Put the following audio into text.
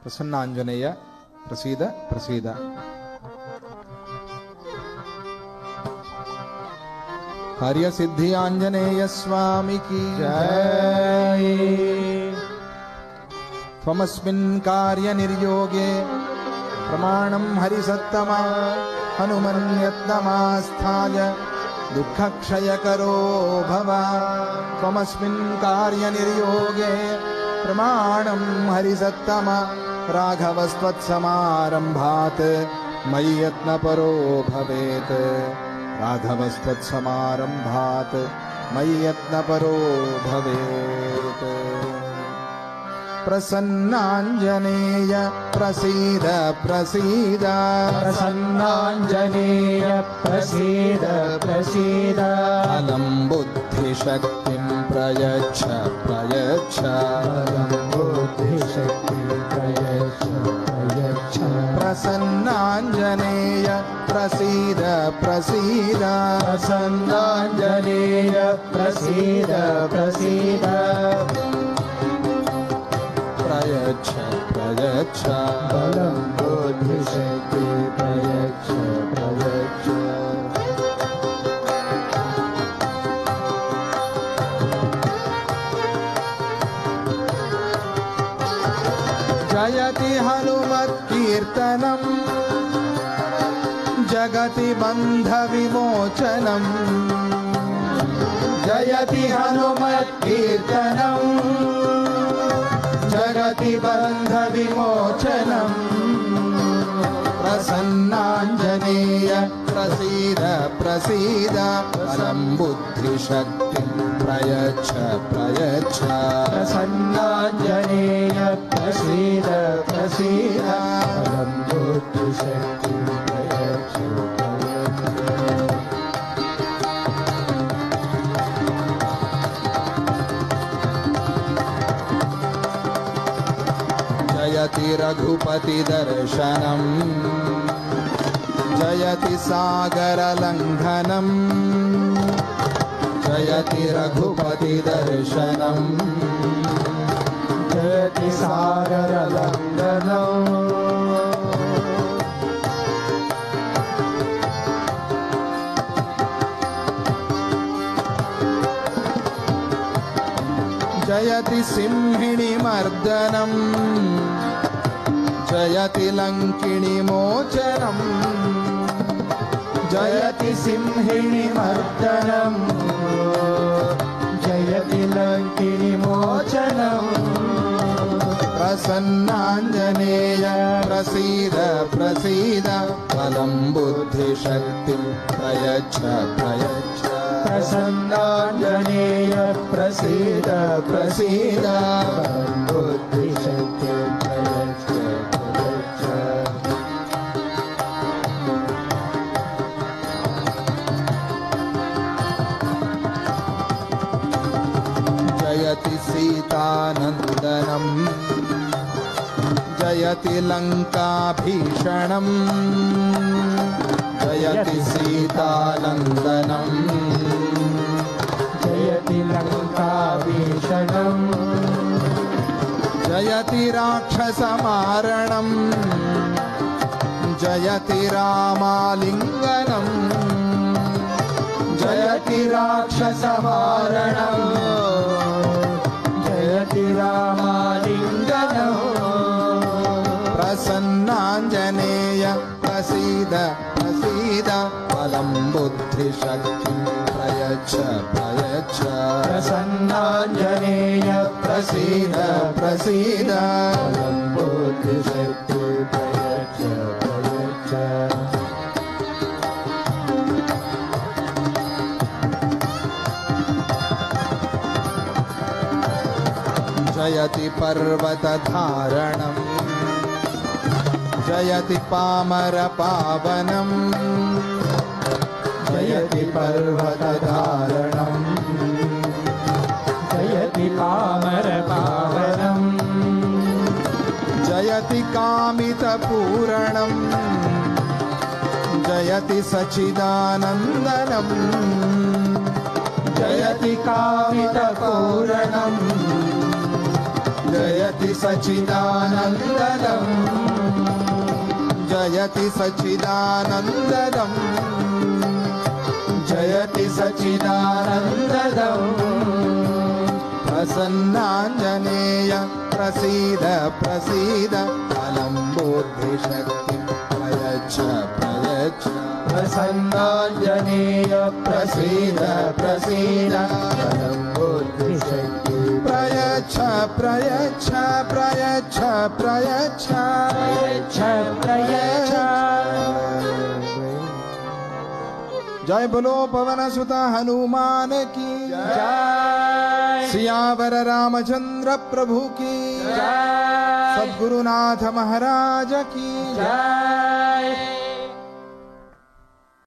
प्रसन्नांजनेय प्रसीद प्रसीद। कार्य सिद्धि आंजनेय स्वामी की जय। त्वमस्मिन् कार्य निर्योगे प्रमाणं हरिसत्तमा हनुमन्यत्नमास्थाय दुःखक्षयकरो भव। त्वमस्मिन् कार्य निर्योगे प्रमाणं हरिसत्तमा राघवस्त्वत्समारम्भात् मयि यत्नपरो भवेत्। राघवस्त्वत्समारम्भात् मयि यत्नपरो भवेत्। प्रसन्नांजनेय प्रसीद प्रसीद। प्रसन्नांजनेय प्रसीद प्रसीद। बलं बुद्धिशक्तिं प्रयच्छ प्रयच्छ। बलं बुद्धिशक्तिं प्रयच्छ प्रयच्छ। प्रसन्नांजनेय प्रसीद प्रसीद। प्रसन्नांजनेय प्रसीद प्रसीद। प्रयच्छ प्रयच्छ। बलं बुद्धिशक्तिं प्रयच्छ प्रयच्छ। जयति हनुमत्कीर्तनं जगति बन्धविमोचनं। जयति हनुमत्कीर्तनं जगति बन्धविमोचनं। प्रसन्नांजनेय प्रसीद प्रसीद। बलं बुद्धिशक्तिं प्रयच्छ प्रयच्छ। प्रसन्नांजनेय प्रसीद प्रसीद। बलं बुद्धिशक्तिं प्रयच्छ प्रयच्छ। जयति रघुपति दर्शनम् जयति सागर लंघनम्। जयति रघुपति दर्शनम् जयति सागर लंघनम्। जयति सिंहिणी मर्दनम् जयति लंकिणी मोचनम्। जयति सिंहिणी मर्दनम् जयति लंकिणी मोचनम्। प्रसन्नांजनेय प्रसीद प्रसीद। बलं बुद्धिशक्तिं प्रयच्छ प्रयच्छ। प्रसन्नांजनेय प्रसीद प्रसीद। बलं बुद्धिशक्तिं प्रयच्छ प्रयच्छ। जयति सीतानन्दनं जयति लङ्काभीषणम्। जयति सीतानन्दनं जयति लङ्काभीषणम्। जयति राक्षसमारणम् जयति रामालिङ्गनम्। जयति राक्षसमारणम् जयति रामालिङ्गनम्। प्रसन्नांजनेय प्रसीद प्रसीद। बलं बुद्धिशक्तिं प्रयच्छ प्रयच्छ। प्रसन्नांजनेय प्रसीद प्रसीद। बलं बुद्धिशक्तिं प्रयच्छ प्रयच्छ। जयति पर्वतधारणम् जयति पामरपावनम्। जयति पर्वतधारणम् जयति पामरपावनम्। जयति कामितपूरणम् जयति सच्चिदानन्दनम्। जयति कामितपूरणम् जयति सच्चिदानन्ददम् जयति सच्चिदानन्ददम् जयति सच्चिदानन्ददम् प्रसन्नाञ्जनेय प्रसीद प्रसीद बलं बुद्धिशक्तिं प्रयच्छ प्रयच्छ प्रसन्नाञ्जनेय प्रसीद प्रसीद बलं बुद्धिशक्ति प्रयच्छ प्रयच्छ प्रयच्छ प्रयच्छ प्रयच्छ प्रयच्छ। जय बोलो पवन सुत हनुमान की जय सियावर रामचंद्र प्रभु की जय सद्गुरुनाथ महाराज की जय।